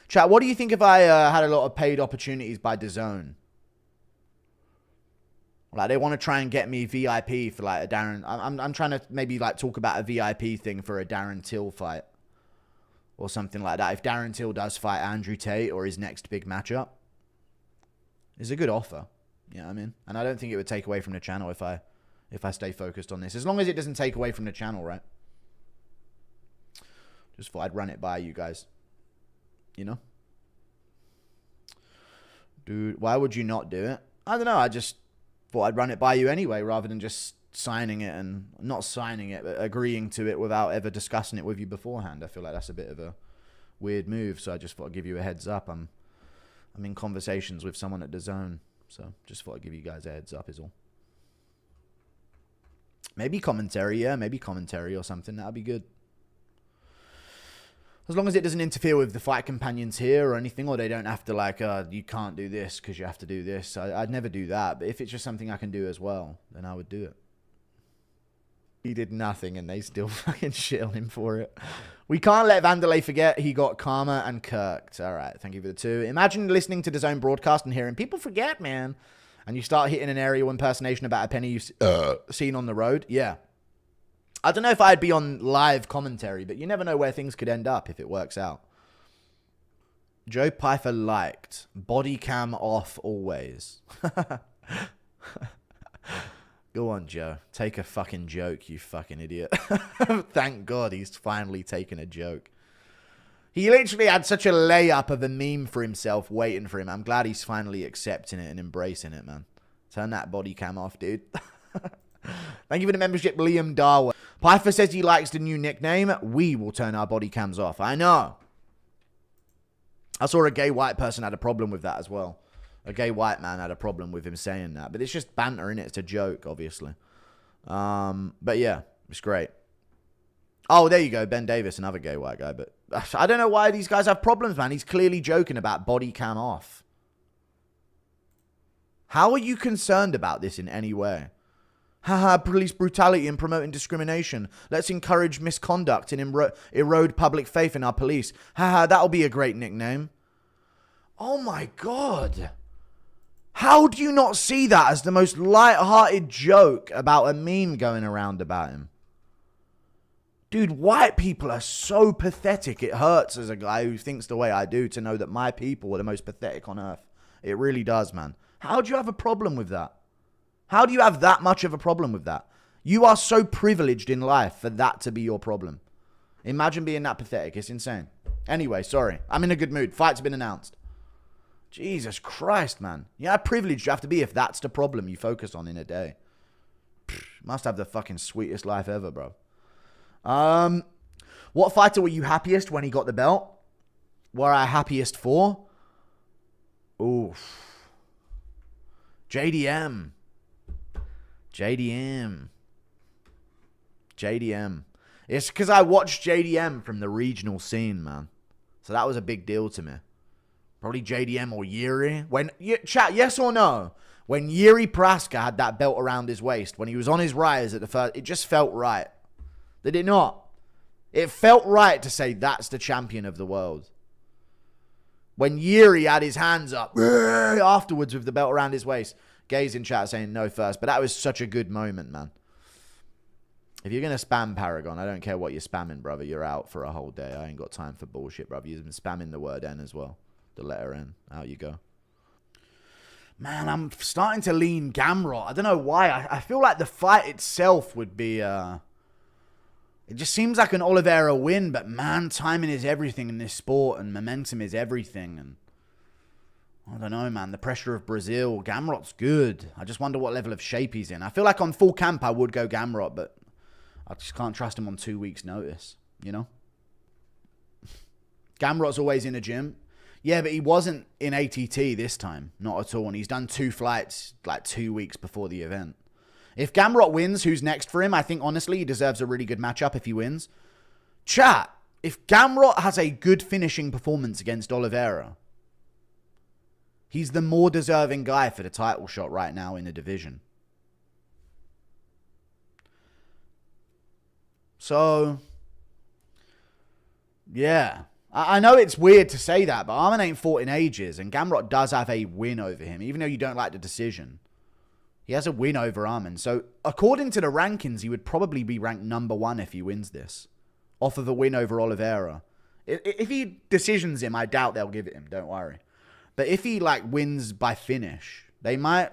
Chat, what do you think if I had a lot of paid opportunities by DAZN? Like, they want to try and get me VIP for, like, a Darren... I'm trying to maybe, like, talk about a VIP thing for a Darren Till fight. Or something like that. If Darren Till does fight Andrew Tate or his next big matchup. It's a good offer. You know what I mean? And I don't think it would take away from the channel if I stay focused on this. As long as it doesn't take away from the channel, right? Just thought I'd run it by you guys. You know? Dude, why would you not do it? I don't know. I just thought I'd run it by you anyway, rather than just signing it and... Not signing it, but agreeing to it without ever discussing it with you beforehand. I feel like that's a bit of a weird move, so I just thought I'd give you a heads up. I'm in conversations with someone at DAZN, so just thought I'd give you guys a heads up is all. Maybe commentary, yeah. Maybe commentary or something. That'd be good. As long as it doesn't interfere with the fight companions here or anything, or they don't have to, like, you can't do this because you have to do this. I'd never do that. But if it's just something I can do as well, then I would do it. He did nothing and they still fucking shit on him for it. We can't let Vanderlei forget he got Karma and Kirked. All right, thank you for the 2. Imagine listening to DAZN broadcast and hearing, people forget, man. And you start hitting an aerial impersonation about a penny you've seen on the road. Yeah. I don't know if I'd be on live commentary, but you never know where things could end up if it works out. Joe Pfeiffer liked. Body cam off always. Go on, Joe. Take a fucking joke, you fucking idiot. Thank God he's finally taken a joke. He literally had such a layup of a meme for himself waiting for him. I'm glad he's finally accepting it and embracing it, man. Turn that body cam off, dude. Thank you for the membership, Liam Darwin. Pfeiffer says he likes the new nickname. We will turn our body cams off. I know. I saw a gay white person had a problem with that as well. A gay white man had a problem with him saying that. But it's just banter, innit? It's a joke, obviously. But yeah, it's great. Oh, there you go. Ben Davis, another gay white guy. But I don't know why these guys have problems, man. He's clearly joking about body cam off. How are you concerned about this in any way? Haha, police brutality and promoting discrimination. Let's encourage misconduct and erode public faith in our police. Haha, that'll be a great nickname. Oh my God. How do you not see that as the most light-hearted joke about a meme going around about him? Dude, white people are so pathetic. It hurts as a guy who thinks the way I do to know that my people are the most pathetic on earth. It really does, man. How do you have a problem with that? How do you have that much of a problem with that? You are so privileged in life for that to be your problem. Imagine being that pathetic. It's insane. Anyway, sorry. I'm in a good mood. Fight's been announced. Jesus Christ, man. Yeah, how privileged you have to be if that's the problem you focus on in a day. Must have the fucking sweetest life ever, bro. What fighter were you happiest when he got the belt? Were I happiest for? Oof. JDM. It's because I watched JDM from the regional scene, man. So that was a big deal to me. Probably JDM or Yuri. Chat, yes or no? When Yuri Praska had that belt around his waist, when he was on his rise at the first, it just felt right. Did it not? It felt right to say that's the champion of the world. When Yuri had his hands up afterwards with the belt around his waist. Gays in chat saying no first. But that was such a good moment, man. If you're going to spam Paragon, I don't care what you're spamming, brother. You're out for a whole day. I ain't got time for bullshit, brother. You've been spamming the word N as well. The letter N. Out you go. Man, I'm starting to lean Gamrot. I don't know why. I feel like the fight itself would be... It just seems like an Oliveira win. But man, timing is everything in this sport. And momentum is everything. And I don't know, man. The pressure of Brazil. Gamrot's good. I just wonder what level of shape he's in. I feel like on full camp I would go Gamrot. But I just can't trust him on 2 weeks' notice. You know? Gamrot's always in a gym. Yeah, but he wasn't in ATT this time. Not at all. And he's done 2 flights like 2 weeks before the event. If Gamrot wins, who's next for him? I think, honestly, he deserves a really good matchup if he wins. Chat, if Gamrot has a good finishing performance against Oliveira, he's the more deserving guy for the title shot right now in the division. So, yeah. I know it's weird to say that, but Arman ain't fought in ages, and Gamrot does have a win over him, even though you don't like the decision. He has a win over Arman. So, according to the rankings, he would probably be ranked #1 if he wins this. Off of a win over Oliveira. If he decisions him, I doubt they'll give it him, don't worry. But if he, like, wins by finish, they might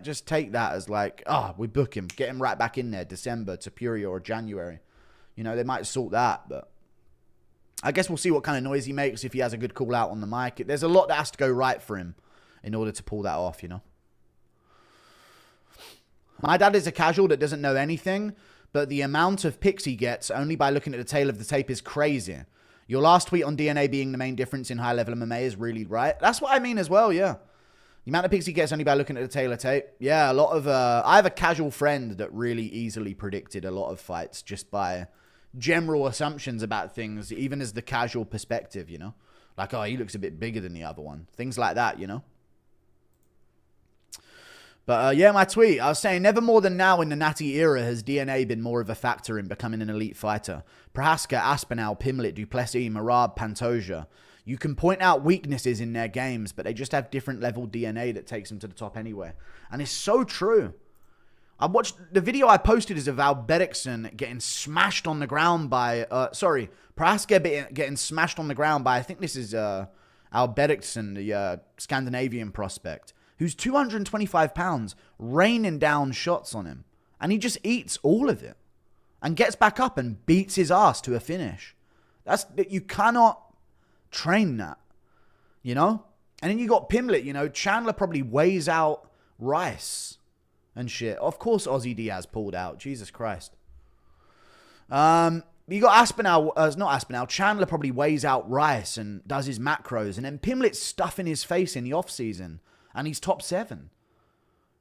just take that as, like, we book him, get him right back in there, December, Tapuria, or January. You know, they might sort that, but I guess we'll see what kind of noise he makes if he has a good call out on the mic. There's a lot that has to go right for him in order to pull that off, you know. My dad is a casual that doesn't know anything, but the amount of picks he gets only by looking at the tail of the tape is crazy. Your last tweet on DNA being the main difference in high-level MMA is really right. That's what I mean as well, yeah. The amount of picks he gets only by looking at the tail of tape. Yeah, a lot of... I have a casual friend that really easily predicted a lot of fights just by general assumptions about things, even as the casual perspective, you know? Like, he looks a bit bigger than the other one. Things like that, you know? But, yeah, my tweet. I was saying, never more than now in the Natty era has DNA been more of a factor in becoming an elite fighter. Prohaska, Aspinall, Pimblett, Duplessis, Marab, Pantoja. You can point out weaknesses in their games, but they just have different level DNA that takes them to the top anyway. And it's so true. I watched... The video I posted is of Al Beriksson getting smashed on the ground by... Prohaska getting smashed on the ground by... I think this is Al Beriksson, the Scandinavian prospect, who's 225 pounds, raining down shots on him. And he just eats all of it. And gets back up and beats his ass to a finish. You cannot train that. You know? And then you got Pimblett, you know. Chandler probably weighs out Reyes and shit. Of course Aussie Diaz pulled out. Jesus Christ. You got Aspinall, not Aspinall, Chandler probably weighs out Reyes and does his macros. And then Pimblett's stuffing his face in the off-season. And he's top 7.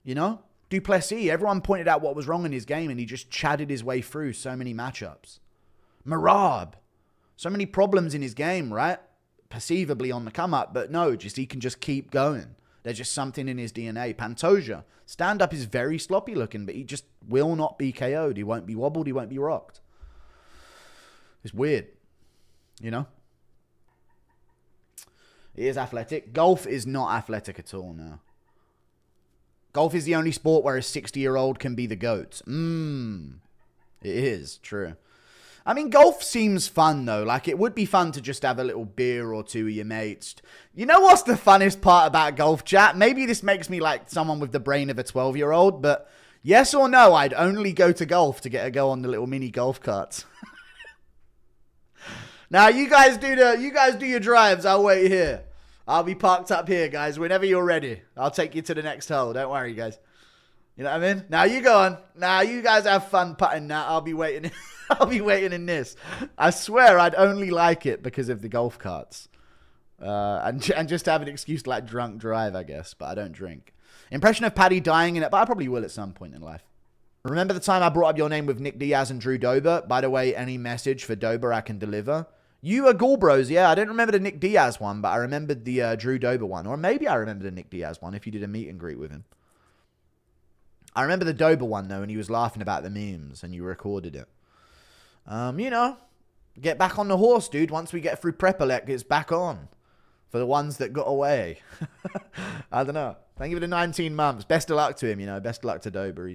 You know? Duplessis, everyone pointed out what was wrong in his game and he just chatted his way through so many matchups. Marab, so many problems in his game, right? Perceivably on the come up, but no, he can just keep going. There's just something in his DNA. Pantoja, stand-up is very sloppy looking, but he just will not be KO'd. He won't be wobbled, he won't be rocked. It's weird, you know? He is athletic. Golf is not athletic at all, no. Golf is the only sport where a 60-year-old can be the GOAT. It is, true. I mean, golf seems fun, though. Like, it would be fun to just have a little beer or two with your mates. You know what's the funnest part about golf, chat? Maybe this makes me like someone with the brain of a 12-year-old, but yes or no, I'd only go to golf to get a go on the little mini golf carts. Now, you guys do your drives. I'll wait here. I'll be parked up here, guys. Whenever you're ready, I'll take you to the next hole. Don't worry, guys. You know what I mean? Now you go on. Now you guys have fun putting that. I'll be waiting. I'll be waiting in this. I swear I'd only like it because of the golf carts. And just have an excuse to like drunk drive, I guess. But I don't drink. Impression of Paddy dying in it. But I probably will at some point in life. Remember the time I brought up your name with Nick Diaz and Drew Dober? By the way, any message for Dober I can deliver. You are Ghoul Bros, yeah. I don't remember the Nick Diaz one, but I remembered the Drew Dober one. Or maybe I remember the Nick Diaz one if you did a meet and greet with him. I remember the Dober one, though, and he was laughing about the memes, and you recorded it. You know, get back on the horse, dude. Once we get through Prepelec, it's back on. For the ones that got away. I don't know. Thank you for the 19 months. Best of luck to him, you know. Best of luck to Dober.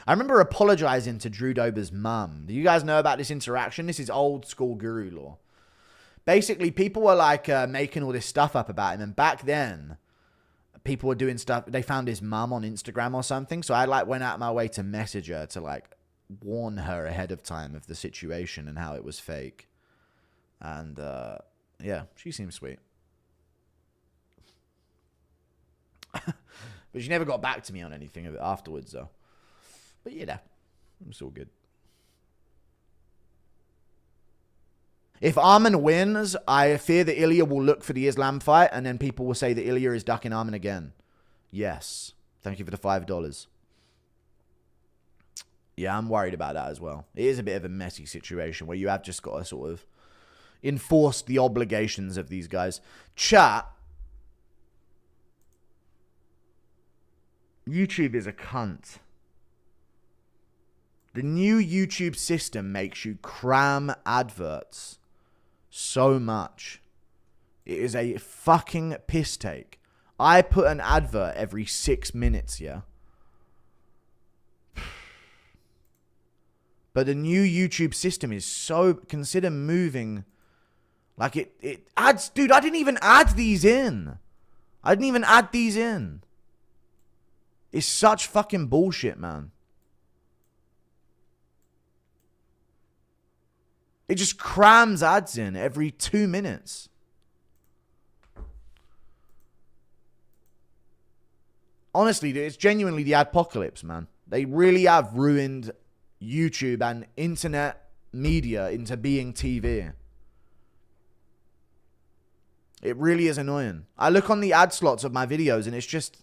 I remember apologizing to Drew Dober's mum. Do you guys know about this interaction? This is old school guru law. Basically, people were like making all this stuff up about him. And back then, people were doing stuff. They found his mum on Instagram or something. So I like went out of my way to message her to like warn her ahead of time of the situation and how it was fake. And yeah, she seems sweet. But she never got back to me on anything of it afterwards, though. But you know, it's all good. If Arman wins, I fear that Ilia will look for the Islam fight, and then people will say that Ilia is ducking Arman again. Yes. Thank you for the $5. Yeah, I'm worried about that as well. It is a bit of a messy situation where you have just got to sort of enforce the obligations of these guys. Chat. YouTube is a cunt. The new YouTube system makes you cram adverts so much. It is a fucking piss take. I put an advert every 6 minutes, yeah? But the new YouTube system is so... Consider moving... Like, it adds... Dude, I didn't even add these in. It's such fucking bullshit, man. It just crams ads in every 2 minutes. Honestly, it's genuinely the adpocalypse, man. They really have ruined YouTube and internet media into being TV. It really is annoying. I look on the ad slots of my videos and it's just...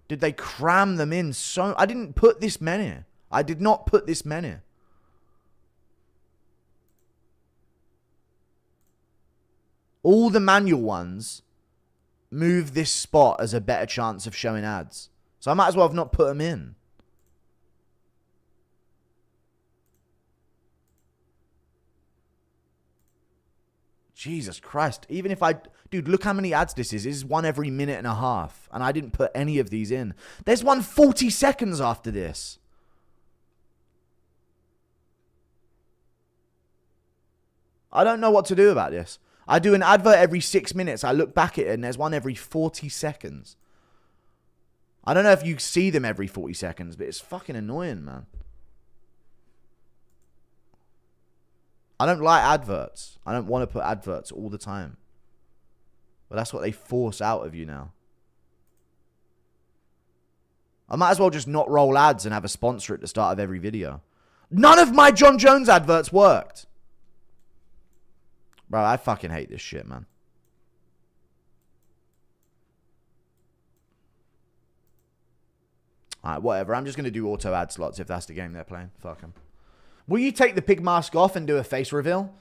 Did they cram them in so... I didn't put this many. I did not put this many. All the manual ones move this spot as a better chance of showing ads. So I might as well have not put them in. Jesus Christ. Even if I... Dude, look how many ads this is. This is one every minute and a half. And I didn't put any of these in. There's one 40 seconds after this. I don't know what to do about this. I do an advert every 6 minutes. I look back at it and there's one every 40 seconds. I don't know if you see them every 40 seconds, but it's fucking annoying, man. I don't like adverts. I don't want to put adverts all the time. But that's what they force out of you now. I might as well just not roll ads and have a sponsor at the start of every video. None of my John Jones adverts worked. Bro, I fucking hate this shit, man. Alright, whatever. I'm just going to do auto ad slots if that's the game they're playing. Fuck them. Will you take the pig mask off and do a face reveal?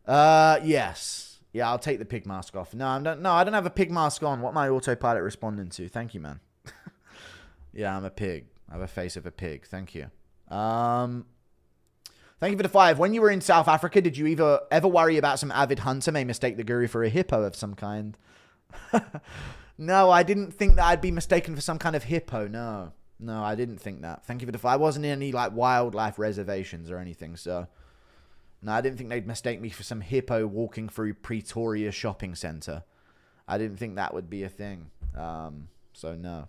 Yes. Yeah, I'll take the pig mask off. No, I don't have a pig mask on. What am I autopilot responding to? Thank you, man. Yeah, I'm a pig. I have a face of a pig. Thank you. Thank you for the 5. When you were in South Africa, did you ever worry about some avid hunter may mistake the guru for a hippo of some kind? No, I didn't think that I'd be mistaken for some kind of hippo. No, I didn't think that. Thank you for the 5. I wasn't in any like wildlife reservations or anything, so no, I didn't think they'd mistake me for some hippo walking through Pretoria shopping center. I didn't think that would be a thing. So no.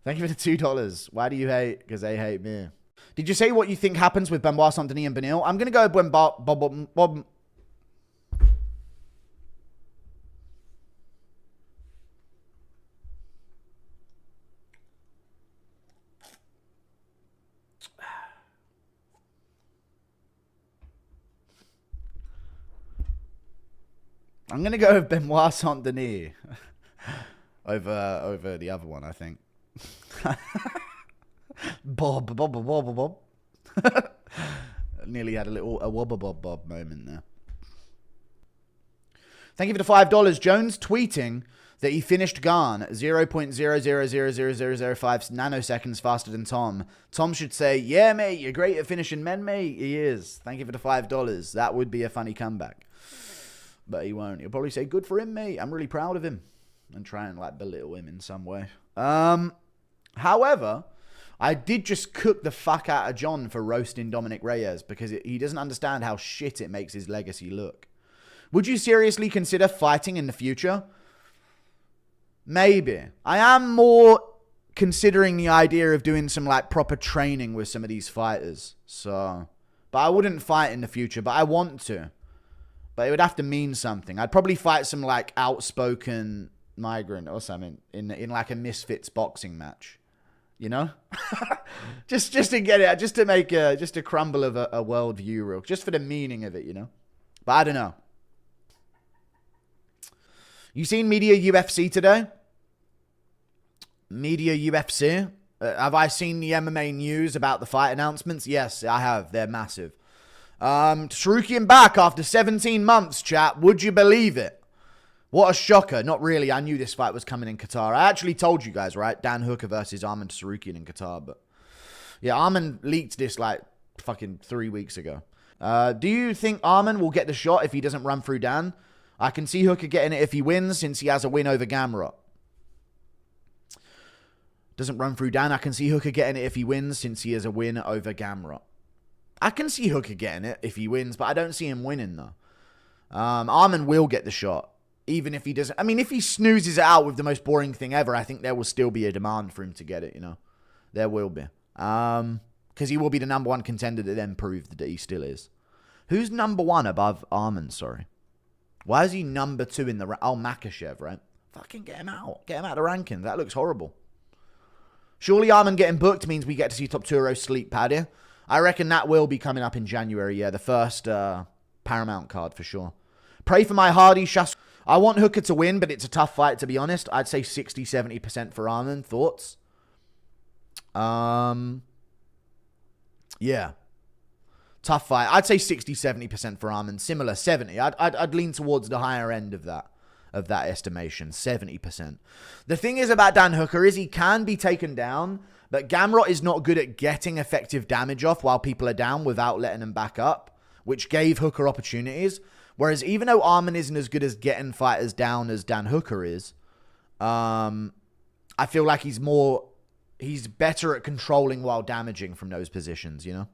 Thank you for the $2. Why do you hate? Because they hate me. Did you say what you think happens with Benoit Saint-Denis and Benil? I'm going to go Bob. I'm going to go with Benoit Saint-Denis over the other one, I think. Bob. Nearly had a wobba-bob moment there. Thank you for the $5. Jones tweeting that he finished Garn 0.000005 nanoseconds faster than Tom. Tom should say, yeah, mate, you're great at finishing men, mate. He is. Thank you for the $5. That would be a funny comeback. But he won't. He'll probably say, good for him, mate. I'm really proud of him. And try and like belittle him in some way. However, I did just cook the fuck out of John for roasting Dominic Reyes because he doesn't understand how shit it makes his legacy look. Would you seriously consider fighting in the future? Maybe. I am more considering the idea of doing some like proper training with some of these fighters. So, but I wouldn't fight in the future, but I want to. But it would have to mean something. I'd probably fight some like outspoken migrant or something in like a Misfits boxing match. You know? just to get it, just to make just a crumble of a world view real, just for the meaning of it, you know? But I don't know. You seen Media UFC today? Media UFC? Have I seen the MMA news about the fight announcements? Yes, I have. They're massive. Tsarukyan back after 17 months, chat. Would you believe it? What a shocker. Not really. I knew this fight was coming in Qatar. I actually told you guys, right? Dan Hooker versus Arman Tsarukyan in Qatar. But yeah, Arman leaked this like fucking 3 weeks ago. Do you think Arman will get the shot if he doesn't run through Dan? I can see Hooker getting it if he wins, since he has a win over Gamrot. Doesn't run through Dan. I can see Hooker getting it if he wins, since he has a win over Gamrot. I can see Hooker getting it if he wins, but I don't see him winning, though. Arman will get the shot, even if he doesn't. I mean, if he snoozes it out with the most boring thing ever, I think there will still be a demand for him to get it, you know. There will be. Because he will be the number one contender to then prove that he still is. Who's number one above Arman, sorry? Why is he number two in the... Oh, Makhachev, right? Fucking get him out. Get him out of the rankings. That looks horrible. Surely Arman getting booked means we get to see Top Turo sleep Paddy. I reckon that will be coming up in January, yeah. The first Paramount card for sure. Pray for my Hardy Shas. I want Hooker to win, but it's a tough fight, to be honest. I'd say 60-70% for Arman. Thoughts? Yeah. Tough fight. I'd say 60-70% for Arman. Similar, 70. I'd lean towards the higher end of that estimation, 70%. The thing is about Dan Hooker is he can be taken down, but Gamrot is not good at getting effective damage off while people are down without letting them back up, which gave Hooker opportunities. Whereas even though Arman isn't as good as getting fighters down as Dan Hooker is, I feel like he's better at controlling while damaging from those positions, you know?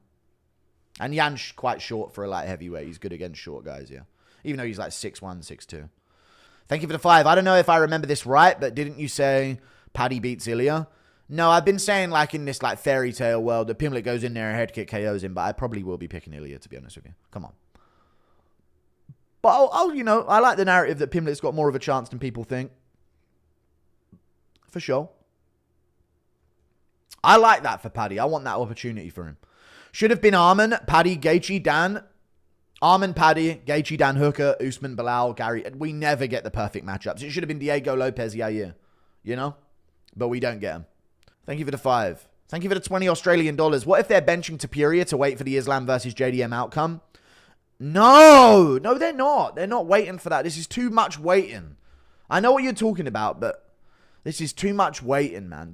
And Jan's quite short for a light heavyweight. He's good against short guys, yeah. Even though he's like 6'1", 6'2". Thank you for the 5. I don't know if I remember this right, but didn't you say Paddy beats Ilia? No, I've been saying like in this like fairy tale world that Pimblett goes in there and head kick KOs him, but I probably will be picking Ilia, to be honest with you. Come on. But I'll you know, I like the narrative that Pimblett's got more of a chance than people think. For sure. I like that for Paddy. I want that opportunity for him. Should have been Arman, Paddy, Gaethje, Dan. Arman, Paddy, Gaethje, Dan Hooker, Usman, Bilal, Gary. We never get the perfect matchups. It should have been Diego, Lopez, Yair. You know? But we don't get them. Thank you for the 5. Thank you for the 20 Australian dollars. What if they're benching Tapuria to wait for the Islam versus JDM outcome? No, they're not. They're not waiting for that. This is too much waiting. I know what you're talking about, but this is too much waiting, man.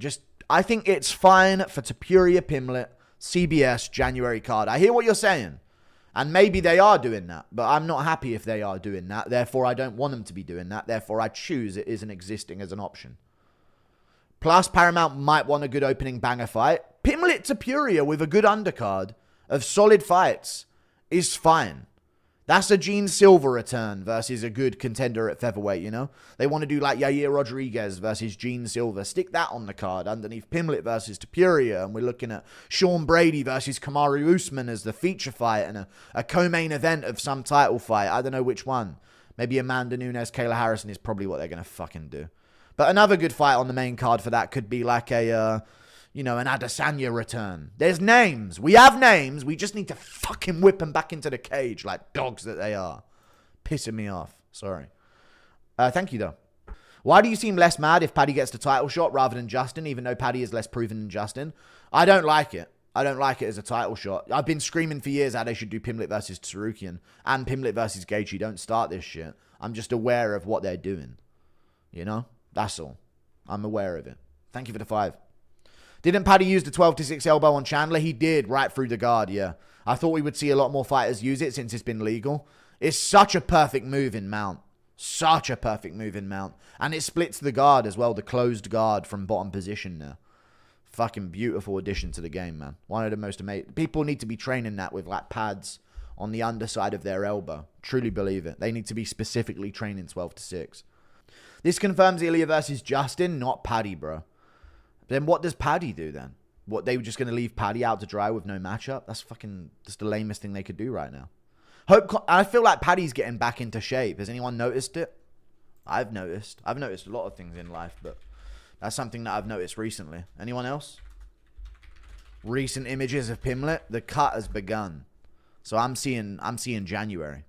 I think it's fine for Tapuria, Pimblett, CBS, January card. I hear what you're saying. And maybe they are doing that, but I'm not happy if they are doing that. Therefore, I don't want them to be doing that. Therefore, I choose it isn't existing as an option. Plus, Paramount might want a good opening banger fight. Pimblett Tapuria with a good undercard of solid fights is fine. That's a Gene Silva return versus a good contender at featherweight, you know? They want to do like Yair Rodriguez versus Gene Silva. Stick that on the card underneath Pimblett versus Tapuria. And we're looking at Sean Brady versus Kamaru Usman as the feature fight and a co-main event of some title fight. I don't know which one. Maybe Amanda Nunes, Kayla Harrison is probably what they're going to fucking do. But another good fight on the main card for that could be like an Adesanya return. There's names. We have names. We just need to fucking whip them back into the cage like dogs that they are. Pissing me off. Sorry. Thank you, though. Why do you seem less mad if Paddy gets the title shot rather than Justin, even though Paddy is less proven than Justin? I don't like it. I don't like it as a title shot. I've been screaming for years how they should do Pimblett versus Tsarukyan and Pimblett versus Gaethje. Don't start this shit. I'm just aware of what they're doing. You know? That's all. I'm aware of it. Thank you for the 5. Didn't Paddy use the 12-6 elbow on Chandler? He did, right through the guard, yeah. I thought we would see a lot more fighters use it since it's been legal. It's such a perfect move in mount. Such a perfect move in mount. And it splits the guard as well, the closed guard from bottom position now. Fucking beautiful addition to the game, man. One of the most amazing. People need to be training that with like pads on the underside of their elbow. Truly believe it. They need to be specifically training 12-6. This confirms Ilia versus Justin, not Paddy, bro. Then what does Paddy do then? What, they were just going to leave Paddy out to dry with no matchup? That's the lamest thing they could do right now. I feel like Paddy's getting back into shape. Has anyone noticed it? I've noticed. I've noticed a lot of things in life, but that's something that I've noticed recently. Anyone else? Recent images of Pimblett. The cut has begun. So I'm seeing January.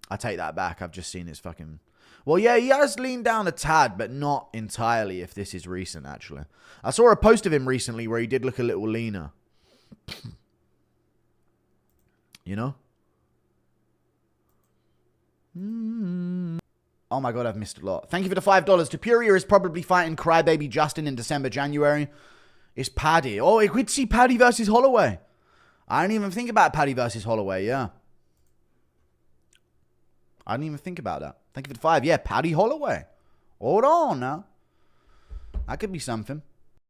I take that back. I've just seen his fucking... Well, yeah, he has leaned down a tad, but not entirely if this is recent, actually. I saw a post of him recently where he did look a little leaner. You know? Oh my God, I've missed a lot. Thank you for the $5. Tapuria is probably fighting Crybaby Justin in December, January. It's Paddy. Oh, we could see Paddy versus Holloway. I didn't even think about Paddy versus Holloway, yeah. I didn't even think about that. Thank you for the 5. Yeah, Paddy Holloway. Hold on now. That could be something.